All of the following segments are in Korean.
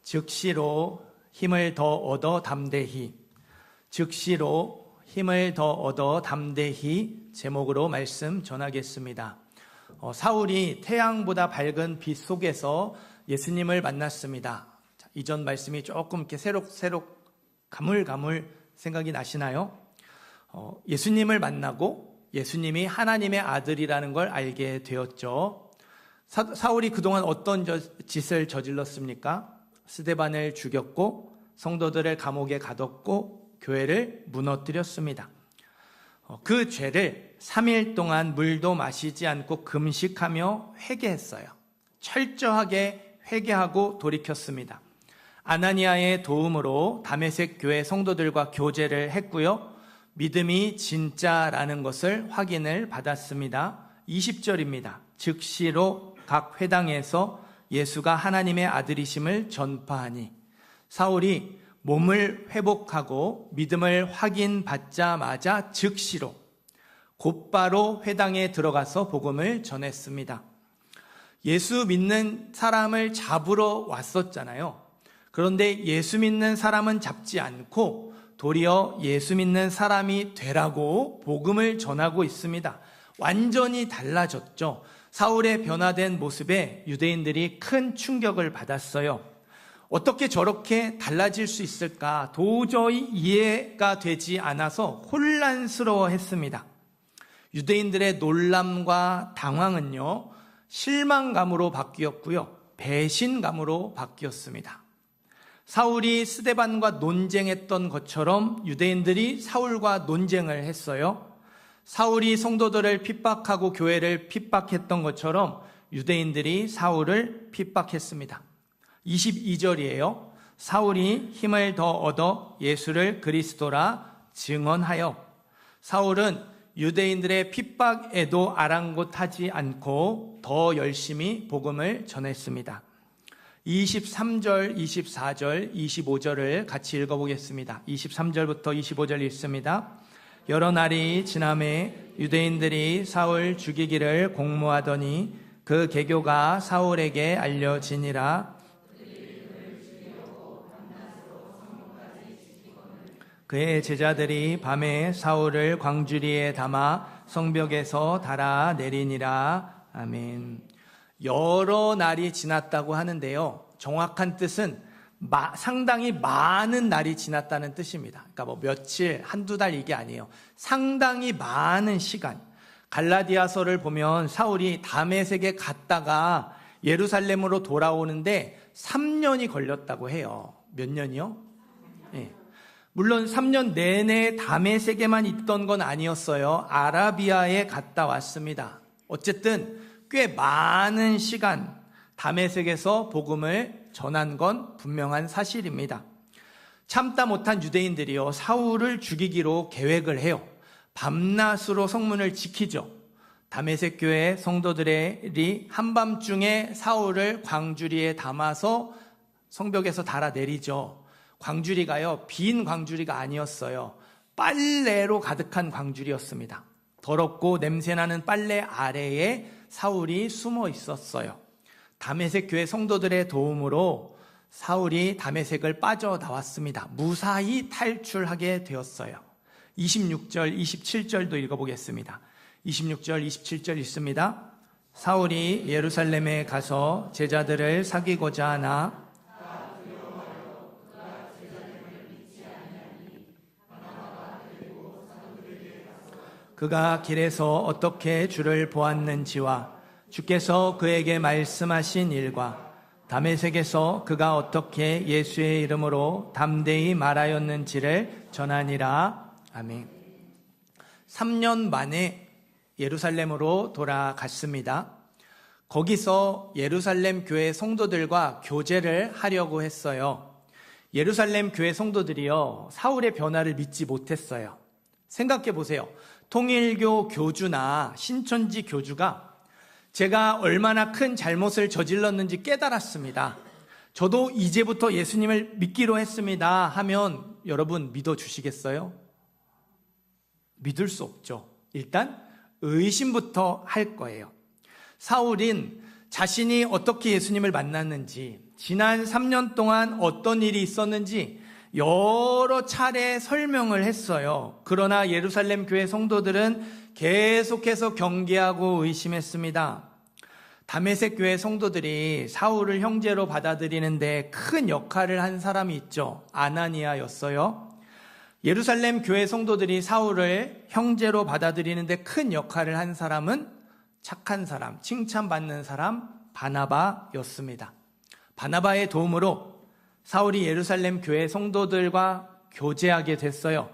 즉시로 힘을 더 얻어 담대히, 즉시로 힘을 더 얻어 담대히 제목으로 말씀 전하겠습니다. 사울이 태양보다 밝은 빛 속에서 예수님을 만났습니다. 이전 말씀이 조금 이렇게 새록새록 가물가물 생각이 나시나요? 예수님을 만나고 예수님이 하나님의 아들이라는 걸 알게 되었죠. 사울이 그동안 어떤 짓을 저질렀습니까? 스데반을 죽였고 성도들을 감옥에 가뒀고 교회를 무너뜨렸습니다. 그 죄를 3일 동안 물도 마시지 않고 금식하며 회개했어요. 철저하게 회개하고 돌이켰습니다. 아나니아의 도움으로 다메섹 교회 성도들과 교제를 했고요. 믿음이 진짜라는 것을 확인을 받았습니다. 20절입니다. 즉시로 각 회당에서 예수가 하나님의 아들이심을 전파하니, 사울이 몸을 회복하고 믿음을 확인받자마자 즉시로 곧바로 회당에 들어가서 복음을 전했습니다. 예수 믿는 사람을 잡으러 왔었잖아요. 그런데 예수 믿는 사람은 잡지 않고 도리어 예수 믿는 사람이 되라고 복음을 전하고 있습니다. 완전히 달라졌죠. 사울의 변화된 모습에 유대인들이 큰 충격을 받았어요. 어떻게 저렇게 달라질 수 있을까? 도저히 이해가 되지 않아서 혼란스러워했습니다. 유대인들의 놀람과 당황은요, 실망감으로 바뀌었고요, 배신감으로 바뀌었습니다. 사울이 스데반과 논쟁했던 것처럼 유대인들이 사울과 논쟁을 했어요. 사울이 성도들을 핍박하고 교회를 핍박했던 것처럼 유대인들이 사울을 핍박했습니다. 22절이에요. 사울이 힘을 더 얻어 예수를 그리스도라 증언하여. 사울은 유대인들의 핍박에도 아랑곳하지 않고 더 열심히 복음을 전했습니다. 23절, 24절, 25절을 같이 읽어보겠습니다. 23절부터 25절 읽습니다. 여러 날이 지남에 유대인들이 사울 죽이기를 공모하더니 그 계교가 사울에게 알려지니라. 그의 제자들이 밤에 사울을 광주리에 담아 성벽에서 달아 내리니라. 아멘. 여러 날이 지났다고 하는데요, 정확한 뜻은 상당히 많은 날이 지났다는 뜻입니다. 그러니까 뭐 며칠, 한두 달 이게 아니에요. 상당히 많은 시간. 갈라디아서를 보면 사울이 다메섹에 갔다가 예루살렘으로 돌아오는데 3년이 걸렸다고 해요. 몇 년이요? 네. 물론 3년 내내 다메섹에만 있던 건 아니었어요. 아라비아에 갔다 왔습니다. 어쨌든 꽤 많은 시간 다메섹에서 복음을 전한 건 분명한 사실입니다. 참다 못한 유대인들이요, 사울을 죽이기로 계획을 해요. 밤낮으로 성문을 지키죠. 다메섹 교회 성도들이 한밤중에 사울을 광주리에 담아서 성벽에서 달아내리죠. 광주리가요, 빈 광주리가 아니었어요. 빨래로 가득한 광주리였습니다. 더럽고 냄새나는 빨래 아래에 사울이 숨어 있었어요. 다메섹 교회 성도들의 도움으로 사울이 다메섹을 빠져나왔습니다. 무사히 탈출하게 되었어요. 26절, 27절도 읽어보겠습니다. 26절, 27절 있습니다. 사울이 예루살렘에 가서 제자들을 사귀고자 하나 그가 길에서 어떻게 주를 보았는지와 주께서 그에게 말씀하신 일과 다메섹에서 그가 어떻게 예수의 이름으로 담대히 말하였는지를 전하니라. 아멘. 3년 만에 예루살렘으로 돌아갔습니다. 거기서 예루살렘 교회 성도들과 교제를 하려고 했어요. 예루살렘 교회 성도들이요, 사울의 변화를 믿지 못했어요. 생각해 보세요. 통일교 교주나 신천지 교주가 제가 얼마나 큰 잘못을 저질렀는지 깨달았습니다. 저도 이제부터 예수님을 믿기로 했습니다 하면 여러분 믿어주시겠어요? 믿을 수 없죠. 일단 의심부터 할 거예요. 사울은 자신이 어떻게 예수님을 만났는지, 지난 3년 동안 어떤 일이 있었는지 여러 차례 설명을 했어요. 그러나 예루살렘 교회 성도들은 계속해서 경계하고 의심했습니다. 다메섹 교회 성도들이 사울을 형제로 받아들이는데 큰 역할을 한 사람이 있죠. 아나니아였어요. 예루살렘 교회 성도들이 사울을 형제로 받아들이는데 큰 역할을 한 사람은 착한 사람, 칭찬받는 사람 바나바였습니다. 바나바의 도움으로 사울이 예루살렘 교회 성도들과 교제하게 됐어요.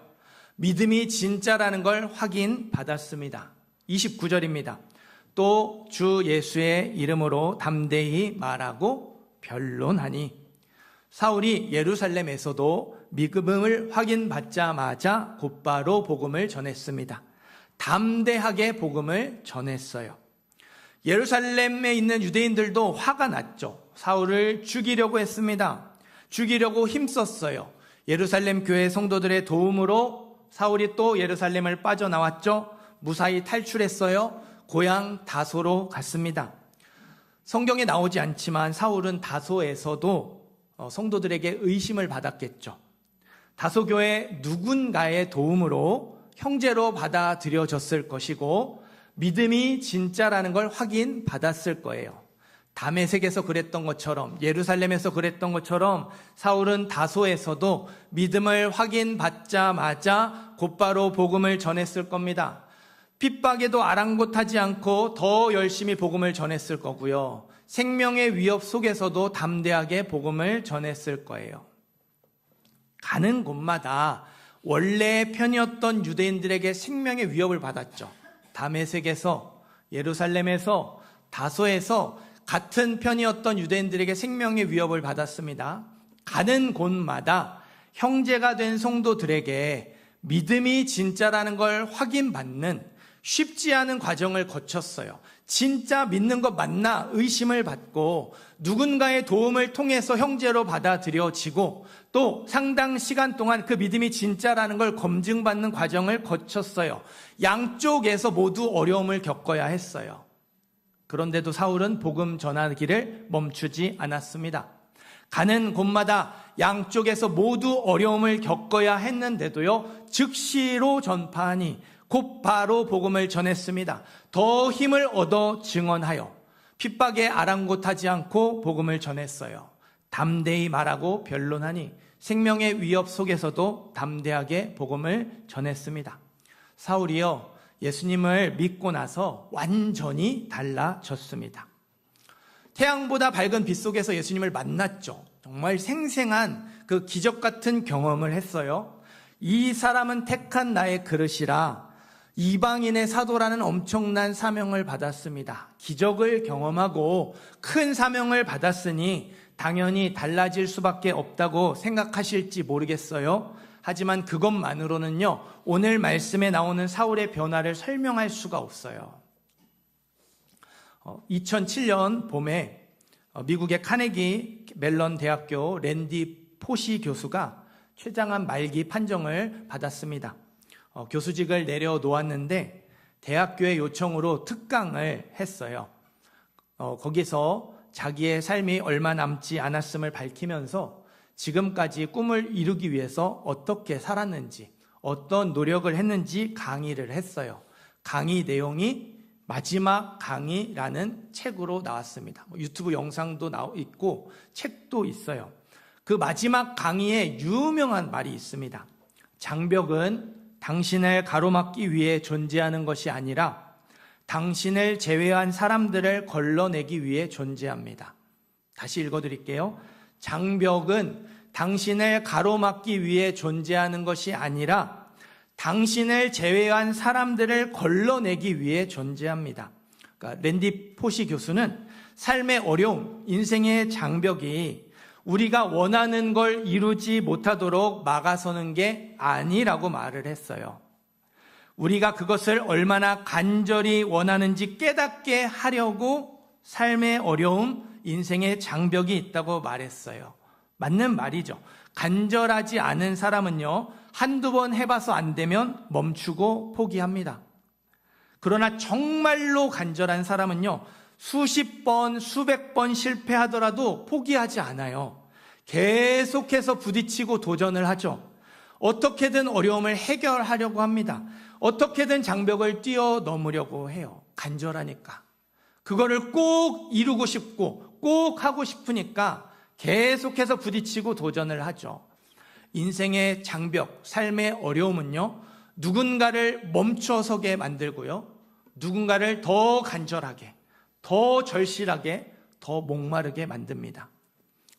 믿음이 진짜라는 걸 확인받았습니다. 29절입니다. 또 주 예수의 이름으로 담대히 말하고 변론하니 사울이 예루살렘에서도 믿음을 확인받자마자 곧바로 복음을 전했습니다. 담대하게 복음을 전했어요. 예루살렘에 있는 유대인들도 화가 났죠. 사울을 죽이려고 했습니다. 죽이려고 힘썼어요. 예루살렘 교회 성도들의 도움으로 사울이 또 예루살렘을 빠져나왔죠. 무사히 탈출했어요. 고향 다소로 갔습니다. 성경에 나오지 않지만 사울은 다소에서도 성도들에게 의심을 받았겠죠. 다소교회 누군가의 도움으로 형제로 받아들여졌을 것이고 믿음이 진짜라는 걸 확인받았을 거예요. 다메섹에서 그랬던 것처럼, 예루살렘에서 그랬던 것처럼 사울은 다소에서도 믿음을 확인받자마자 곧바로 복음을 전했을 겁니다. 핍박에도 아랑곳하지 않고 더 열심히 복음을 전했을 거고요. 생명의 위협 속에서도 담대하게 복음을 전했을 거예요. 가는 곳마다 원래 편이었던 유대인들에게 생명의 위협을 받았죠. 다메섹에서, 예루살렘에서, 다소에서 같은 편이었던 유대인들에게 생명의 위협을 받았습니다. 가는 곳마다 형제가 된 성도들에게 믿음이 진짜라는 걸 확인받는 쉽지 않은 과정을 거쳤어요. 진짜 믿는 것 맞나 의심을 받고 누군가의 도움을 통해서 형제로 받아들여지고 또 상당 시간 동안 그 믿음이 진짜라는 걸 검증받는 과정을 거쳤어요. 양쪽에서 모두 어려움을 겪어야 했어요. 그런데도 사울은 복음 전하기를 멈추지 않았습니다. 가는 곳마다 양쪽에서 모두 어려움을 겪어야 했는데도요, 즉시로 전파하니 곧바로 복음을 전했습니다. 더 힘을 얻어 증언하여 핍박에 아랑곳하지 않고 복음을 전했어요. 담대히 말하고 변론하니 생명의 위협 속에서도 담대하게 복음을 전했습니다. 사울이요, 예수님을 믿고 나서 완전히 달라졌습니다. 태양보다 밝은 빛 속에서 예수님을 만났죠. 정말 생생한 그 기적 같은 경험을 했어요. 이 사람은 택한 나의 그릇이라 이방인의 사도라는 엄청난 사명을 받았습니다. 기적을 경험하고 큰 사명을 받았으니 당연히 달라질 수밖에 없다고 생각하실지 모르겠어요. 하지만 그것만으로는요, 오늘 말씀에 나오는 사울의 변화를 설명할 수가 없어요. 2007년 봄에 미국의 카네기 멜론 대학교 랜디 포시 교수가 췌장암 말기 판정을 받았습니다. 교수직을 내려놓았는데 대학교의 요청으로 특강을 했어요. 거기서 자기의 삶이 얼마 남지 않았음을 밝히면서 지금까지 꿈을 이루기 위해서 어떻게 살았는지, 어떤 노력을 했는지 강의를 했어요. 강의 내용이 마지막 강의라는 책으로 나왔습니다. 유튜브 영상도 있고 책도 있어요. 그 마지막 강의에 유명한 말이 있습니다. 장벽은 당신을 가로막기 위해 존재하는 것이 아니라 당신을 제외한 사람들을 걸러내기 위해 존재합니다. 다시 읽어드릴게요. 장벽은 당신을 가로막기 위해 존재하는 것이 아니라 당신을 제외한 사람들을 걸러내기 위해 존재합니다. 그러니까 랜디 포시 교수는 삶의 어려움, 인생의 장벽이 우리가 원하는 걸 이루지 못하도록 막아서는 게 아니라고 말을 했어요. 우리가 그것을 얼마나 간절히 원하는지 깨닫게 하려고 삶의 어려움, 인생의 장벽이 있다고 말했어요. 맞는 말이죠. 간절하지 않은 사람은요, 한두 번 해봐서 안 되면 멈추고 포기합니다. 그러나 정말로 간절한 사람은요, 수십 번, 수백 번 실패하더라도 포기하지 않아요. 계속해서 부딪히고 도전을 하죠. 어떻게든 어려움을 해결하려고 합니다. 어떻게든 장벽을 뛰어넘으려고 해요. 간절하니까. 그거를 꼭 이루고 싶고 꼭 하고 싶으니까 계속해서 부딪히고 도전을 하죠. 인생의 장벽, 삶의 어려움은요, 누군가를 멈춰서게 만들고요, 누군가를 더 간절하게, 더 절실하게, 더 목마르게 만듭니다.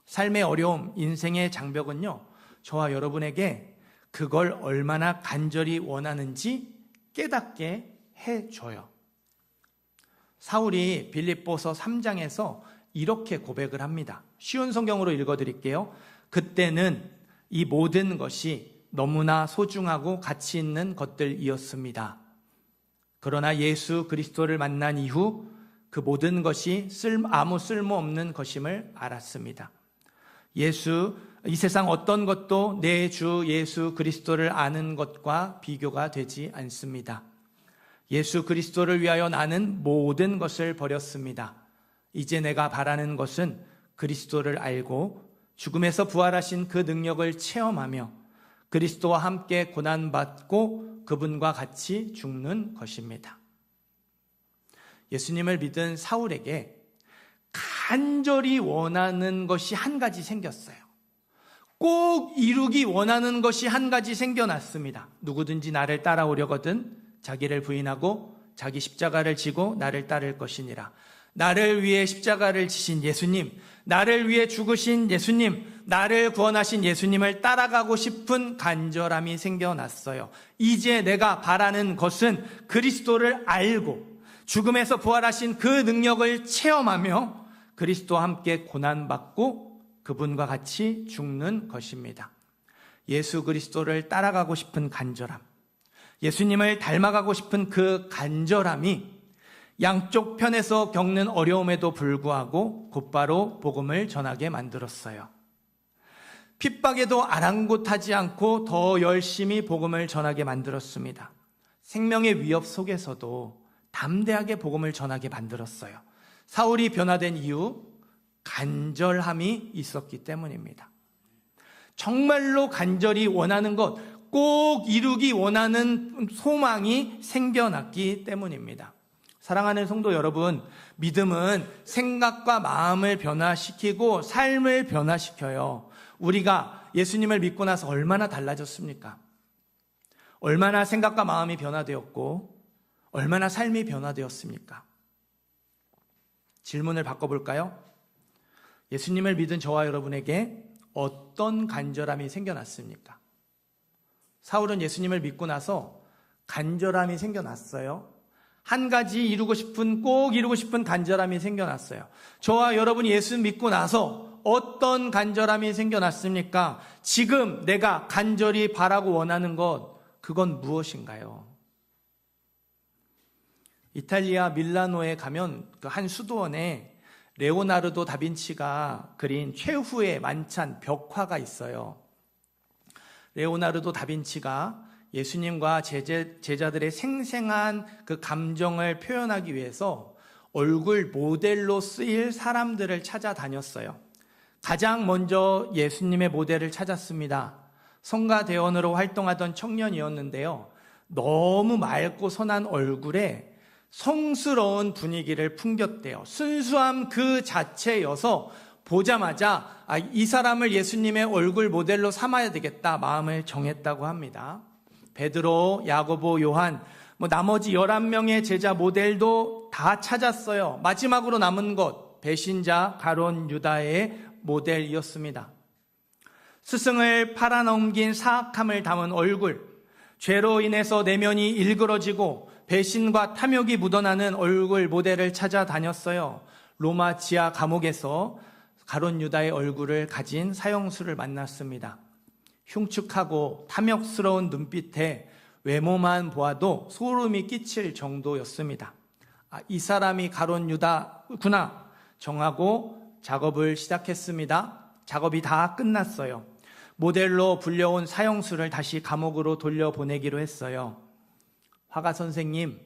삶의 어려움, 인생의 장벽은요, 저와 여러분에게 그걸 얼마나 간절히 원하는지 깨닫게 해줘요. 사울이 빌립보서 3장에서 이렇게 고백을 합니다. 쉬운 성경으로 읽어드릴게요. 그때는 이 모든 것이 너무나 소중하고 가치 있는 것들이었습니다. 그러나 예수 그리스도를 만난 이후 그 모든 것이 아무 쓸모없는 것임을 알았습니다. 이 세상 어떤 것도 내 주 예수 그리스도를 아는 것과 비교가 되지 않습니다. 예수 그리스도를 위하여 나는 모든 것을 버렸습니다. 이제 내가 바라는 것은 그리스도를 알고 죽음에서 부활하신 그 능력을 체험하며 그리스도와 함께 고난받고 그분과 같이 죽는 것입니다. 예수님을 믿은 사울에게 간절히 원하는 것이 한 가지 생겼어요. 꼭 이루기 원하는 것이 한 가지 생겨났습니다. 누구든지 나를 따라오려거든 자기를 부인하고 자기 십자가를 지고 나를 따를 것이니라. 나를 위해 십자가를 지신 예수님, 나를 위해 죽으신 예수님, 나를 구원하신 예수님을 따라가고 싶은 간절함이 생겨났어요. 이제 내가 바라는 것은 그리스도를 알고 죽음에서 부활하신 그 능력을 체험하며 그리스도와 함께 고난받고 그분과 같이 죽는 것입니다. 예수 그리스도를 따라가고 싶은 간절함, 예수님을 닮아가고 싶은 그 간절함이 양쪽 편에서 겪는 어려움에도 불구하고 곧바로 복음을 전하게 만들었어요. 핍박에도 아랑곳하지 않고 더 열심히 복음을 전하게 만들었습니다. 생명의 위협 속에서도 담대하게 복음을 전하게 만들었어요. 사울이 변화된 이유, 간절함이 있었기 때문입니다. 정말로 간절히 원하는 것, 꼭 이루기 원하는 소망이 생겨났기 때문입니다. 사랑하는 성도 여러분, 믿음은 생각과 마음을 변화시키고 삶을 변화시켜요. 우리가 예수님을 믿고 나서 얼마나 달라졌습니까? 얼마나 생각과 마음이 변화되었고 얼마나 삶이 변화되었습니까? 질문을 바꿔볼까요? 예수님을 믿은 저와 여러분에게 어떤 간절함이 생겨났습니까? 사울은 예수님을 믿고 나서 간절함이 생겨났어요. 한 가지 꼭 이루고 싶은 간절함이 생겨났어요. 저와 여러분이 예수 믿고 나서 어떤 간절함이 생겨났습니까? 지금 내가 간절히 바라고 원하는 것, 그건 무엇인가요? 이탈리아 밀라노에 가면 그 한 수도원에 레오나르도 다빈치가 그린 최후의 만찬 벽화가 있어요. 레오나르도 다빈치가 예수님과 제자들의 생생한 그 감정을 표현하기 위해서 얼굴 모델로 쓰일 사람들을 찾아다녔어요. 가장 먼저 예수님의 모델을 찾았습니다. 성가대원으로 활동하던 청년이었는데요. 너무 맑고 선한 얼굴에 성스러운 분위기를 풍겼대요. 순수함 그 자체여서 보자마자 이 사람을 예수님의 얼굴 모델로 삼아야 되겠다 마음을 정했다고 합니다. 베드로, 야고보, 요한, 나머지 11명의 제자 모델도 다 찾았어요. 마지막으로 남은 것, 배신자 가룟 유다의 모델이었습니다. 스승을 팔아넘긴 사악함을 담은 얼굴, 죄로 인해서 내면이 일그러지고 배신과 탐욕이 묻어나는 얼굴 모델을 찾아다녔어요. 로마 지하 감옥에서 가룟 유다의 얼굴을 가진 사형수를 만났습니다. 흉측하고 탐욕스러운 눈빛에 외모만 보아도 소름이 끼칠 정도였습니다. 이 사람이 가룟 유다구나 정하고 작업을 시작했습니다. 작업이 다 끝났어요. 모델로 불려온 사형수를 다시 감옥으로 돌려보내기로 했어요. 화가 선생님,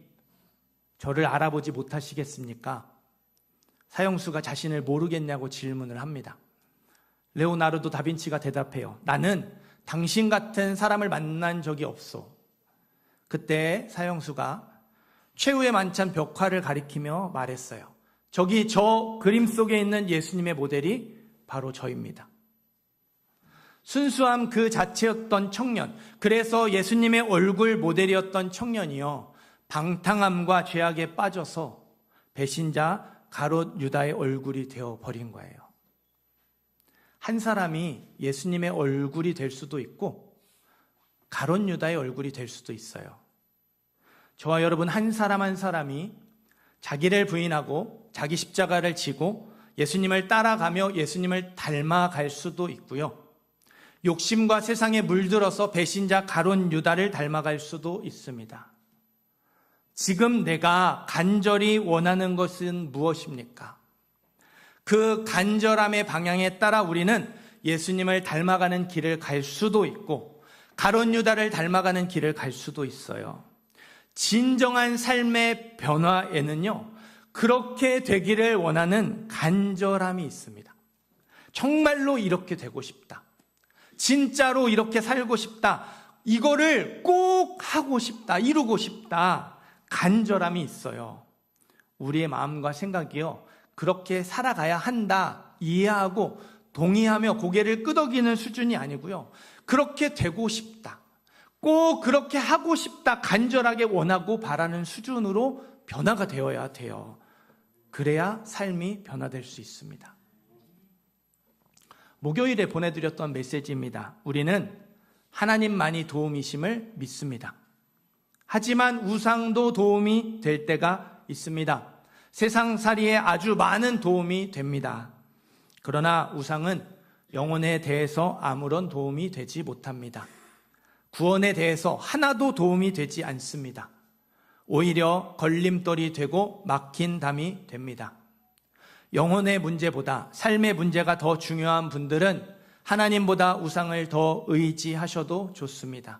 저를 알아보지 못하시겠습니까? 사형수가 자신을 모르겠냐고 질문을 합니다. 레오나르도 다빈치가 대답해요. 나는 당신 같은 사람을 만난 적이 없어. 그때 사형수가 최후의 만찬 벽화를 가리키며 말했어요. 저기 저 그림 속에 있는 예수님의 모델이 바로 저입니다. 순수함 그 자체였던 청년, 그래서 예수님의 얼굴 모델이었던 청년이요, 방탕함과 죄악에 빠져서 배신자 가롯 유다의 얼굴이 되어버린 거예요. 한 사람이 예수님의 얼굴이 될 수도 있고 가롯 유다의 얼굴이 될 수도 있어요. 저와 여러분 한 사람 한 사람이 자기를 부인하고 자기 십자가를 지고 예수님을 따라가며 예수님을 닮아갈 수도 있고요, 욕심과 세상에 물들어서 배신자 가롯 유다를 닮아갈 수도 있습니다. 지금 내가 간절히 원하는 것은 무엇입니까? 그 간절함의 방향에 따라 우리는 예수님을 닮아가는 길을 갈 수도 있고 가롯 유다를 닮아가는 길을 갈 수도 있어요. 진정한 삶의 변화에는요, 그렇게 되기를 원하는 간절함이 있습니다. 정말로 이렇게 되고 싶다, 진짜로 이렇게 살고 싶다, 이거를 꼭 하고 싶다, 이루고 싶다, 간절함이 있어요. 우리의 마음과 생각이요, 그렇게 살아가야 한다 이해하고 동의하며 고개를 끄덕이는 수준이 아니고요, 그렇게 되고 싶다, 꼭 그렇게 하고 싶다, 간절하게 원하고 바라는 수준으로 변화가 되어야 돼요. 그래야 삶이 변화될 수 있습니다. 목요일에 보내드렸던 메시지입니다. 우리는 하나님만이 도움이심을 믿습니다. 하지만 우상도 도움이 될 때가 있습니다. 세상살이에 아주 많은 도움이 됩니다. 그러나 우상은 영혼에 대해서 아무런 도움이 되지 못합니다. 구원에 대해서 하나도 도움이 되지 않습니다. 오히려 걸림돌이 되고 막힌 담이 됩니다. 영혼의 문제보다 삶의 문제가 더 중요한 분들은 하나님보다 우상을 더 의지하셔도 좋습니다.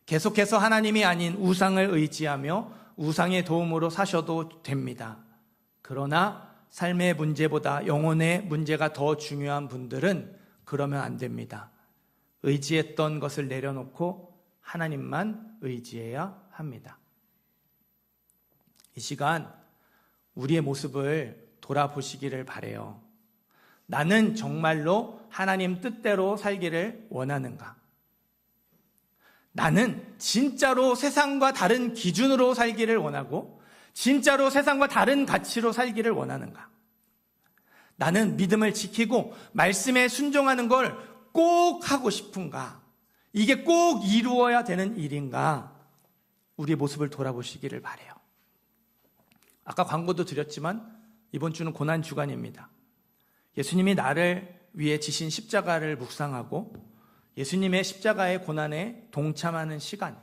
계속해서 하나님이 아닌 우상을 의지하며 우상의 도움으로 사셔도 됩니다. 그러나 삶의 문제보다 영혼의 문제가 더 중요한 분들은 그러면 안 됩니다. 의지했던 것을 내려놓고 하나님만 의지해야 합니다. 이 시간 우리의 모습을 돌아보시기를 바라요. 나는 정말로 하나님 뜻대로 살기를 원하는가? 나는 진짜로 세상과 다른 기준으로 살기를 원하고 진짜로 세상과 다른 가치로 살기를 원하는가? 나는 믿음을 지키고 말씀에 순종하는 걸 꼭 하고 싶은가? 이게 꼭 이루어야 되는 일인가? 우리의 모습을 돌아보시기를 바라요. 아까 광고도 드렸지만 이번 주는 고난 주간입니다. 예수님이 나를 위해 지신 십자가를 묵상하고 예수님의 십자가의 고난에 동참하는 시간,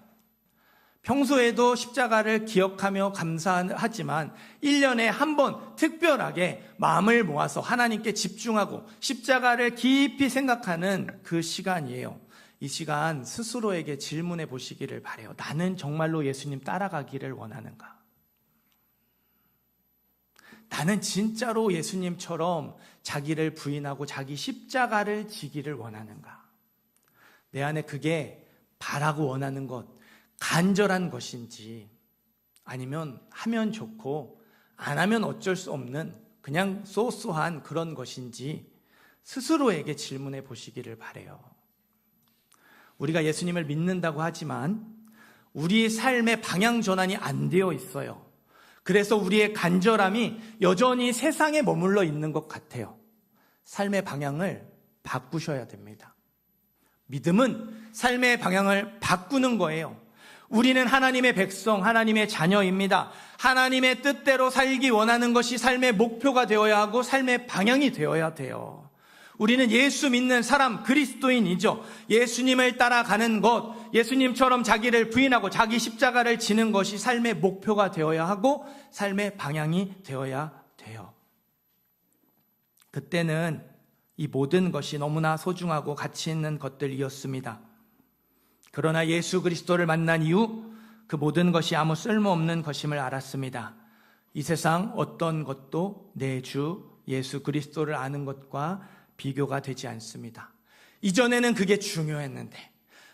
평소에도 십자가를 기억하며 감사하지만 1년에 한 번 특별하게 마음을 모아서 하나님께 집중하고 십자가를 깊이 생각하는 그 시간이에요. 이 시간 스스로에게 질문해 보시기를 바라요. 나는 정말로 예수님 따라가기를 원하는가? 나는 진짜로 예수님처럼 자기를 부인하고 자기 십자가를 지기를 원하는가? 내 안에 그게 바라고 원하는 것, 간절한 것인지, 아니면 하면 좋고 안 하면 어쩔 수 없는 그냥 쏘쏘한 그런 것인지 스스로에게 질문해 보시기를 바라요. 우리가 예수님을 믿는다고 하지만 우리의 삶의 방향 전환이 안 되어 있어요. 그래서 우리의 간절함이 여전히 세상에 머물러 있는 것 같아요. 삶의 방향을 바꾸셔야 됩니다. 믿음은 삶의 방향을 바꾸는 거예요. 우리는 하나님의 백성, 하나님의 자녀입니다. 하나님의 뜻대로 살기 원하는 것이 삶의 목표가 되어야 하고 삶의 방향이 되어야 돼요. 우리는 예수 믿는 사람, 그리스도인이죠. 예수님을 따라가는 것, 예수님처럼 자기를 부인하고 자기 십자가를 지는 것이 삶의 목표가 되어야 하고 삶의 방향이 되어야 돼요. 그때는 이 모든 것이 너무나 소중하고 가치 있는 것들이었습니다. 그러나 예수 그리스도를 만난 이후 그 모든 것이 아무 쓸모없는 것임을 알았습니다. 이 세상 어떤 것도 내 주 예수 그리스도를 아는 것과 비교가 되지 않습니다. 이전에는 그게 중요했는데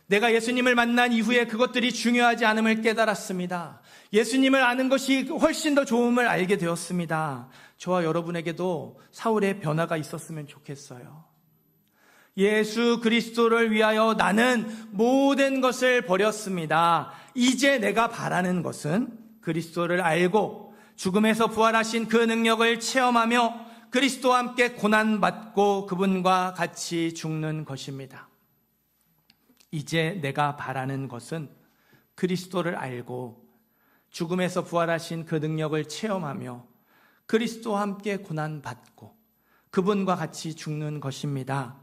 내가 예수님을 만난 이후에 그것들이 중요하지 않음을 깨달았습니다. 예수님을 아는 것이 훨씬 더 좋음을 알게 되었습니다. 저와 여러분에게도 사울의 변화가 있었으면 좋겠어요. 예수 그리스도를 위하여 나는 모든 것을 버렸습니다. 이제 내가 바라는 것은 그리스도를 알고 죽음에서 부활하신 그 능력을 체험하며 그리스도와 함께 고난받고 그분과 같이 죽는 것입니다. 이제 내가 바라는 것은 그리스도를 알고 죽음에서 부활하신 그 능력을 체험하며 그리스도와 함께 고난받고 그분과 같이 죽는 것입니다.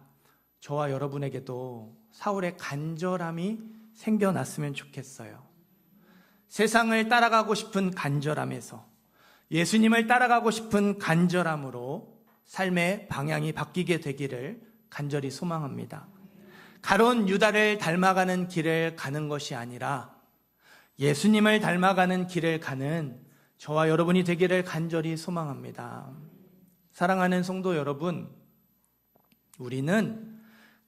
저와 여러분에게도 사울의 간절함이 생겨났으면 좋겠어요. 세상을 따라가고 싶은 간절함에서 예수님을 따라가고 싶은 간절함으로 삶의 방향이 바뀌게 되기를 간절히 소망합니다. 가론 유다를 닮아가는 길을 가는 것이 아니라 예수님을 닮아가는 길을 가는 저와 여러분이 되기를 간절히 소망합니다. 사랑하는 성도 여러분, 우리는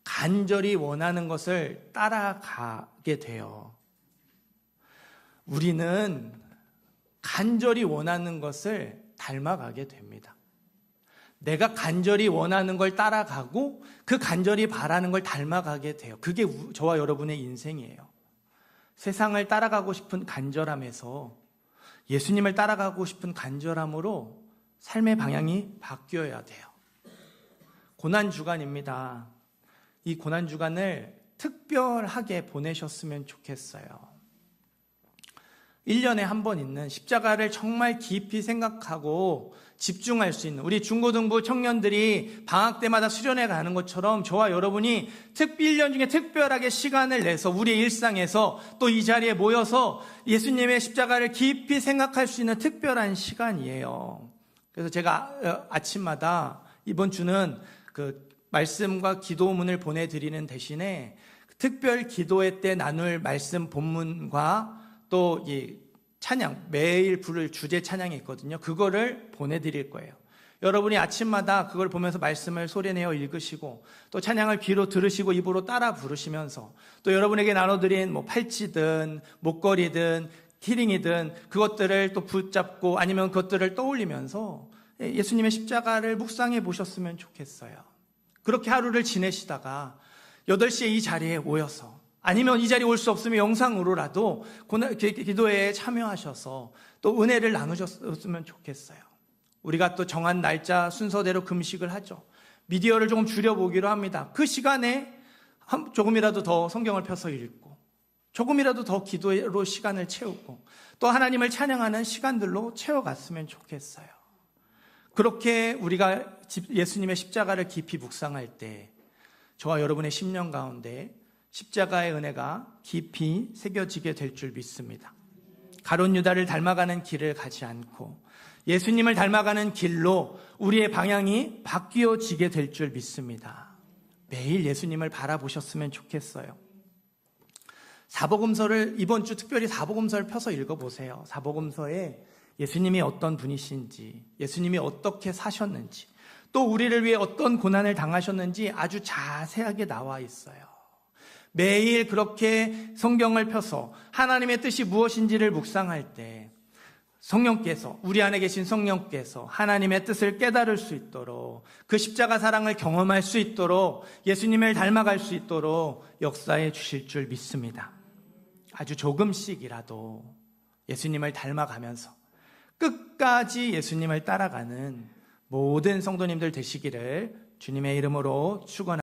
간절히 원하는 것을 따라가게 돼요. 우리는 간절히 원하는 것을 닮아가게 됩니다. 내가 간절히 원하는 걸 따라가고 그 간절히 바라는 걸 닮아가게 돼요. 그게 저와 여러분의 인생이에요. 세상을 따라가고 싶은 간절함에서 예수님을 따라가고 싶은 간절함으로 삶의 방향이 바뀌어야 돼요. 고난주간입니다. 이 고난주간을 특별하게 보내셨으면 좋겠어요. 1년에 한 번 있는 십자가를 정말 깊이 생각하고 집중할 수 있는 우리 중고등부 청년들이 방학 때마다 수련회 가는 것처럼 저와 여러분이 1년 중에 특별하게 시간을 내서 우리의 일상에서 또 이 자리에 모여서 예수님의 십자가를 깊이 생각할 수 있는 특별한 시간이에요. 그래서 제가 아침마다 이번 주는 그 말씀과 기도문을 보내드리는 대신에 특별 기도회 때 나눌 말씀 본문과 또 이 찬양, 매일 부를 주제 찬양이 있거든요. 그거를 보내드릴 거예요. 여러분이 아침마다 그걸 보면서 말씀을 소리내어 읽으시고 또 찬양을 귀로 들으시고 입으로 따라 부르시면서 또 여러분에게 나눠드린 뭐 팔찌든 목걸이든 키링이든 그것들을 또 붙잡고 아니면 그것들을 떠올리면서 예수님의 십자가를 묵상해 보셨으면 좋겠어요. 그렇게 하루를 지내시다가 8시에 이 자리에 모여서 아니면 이 자리에 올 수 없으면 영상으로라도 기도회에 참여하셔서 또 은혜를 나누셨으면 좋겠어요. 우리가 또 정한 날짜 순서대로 금식을 하죠. 미디어를 조금 줄여보기로 합니다. 그 시간에 조금이라도 더 성경을 펴서 읽고 조금이라도 더 기도로 시간을 채우고 또 하나님을 찬양하는 시간들로 채워갔으면 좋겠어요. 그렇게 우리가 예수님의 십자가를 깊이 묵상할 때 저와 여러분의 심령 가운데 십자가의 은혜가 깊이 새겨지게 될 줄 믿습니다. 가룟 유다를 닮아가는 길을 가지 않고 예수님을 닮아가는 길로 우리의 방향이 바뀌어지게 될 줄 믿습니다. 매일 예수님을 바라보셨으면 좋겠어요. 사복음서를 이번 주 특별히 사복음서를 펴서 읽어보세요. 사복음서에 예수님이 어떤 분이신지, 예수님이 어떻게 사셨는지, 또 우리를 위해 어떤 고난을 당하셨는지 아주 자세하게 나와 있어요. 매일 그렇게 성경을 펴서 하나님의 뜻이 무엇인지를 묵상할 때 성령께서, 우리 안에 계신 성령께서 하나님의 뜻을 깨달을 수 있도록 그 십자가 사랑을 경험할 수 있도록 예수님을 닮아갈 수 있도록 역사해 주실 줄 믿습니다. 아주 조금씩이라도 예수님을 닮아가면서 끝까지 예수님을 따라가는 모든 성도님들 되시기를 주님의 이름으로 축원합니다.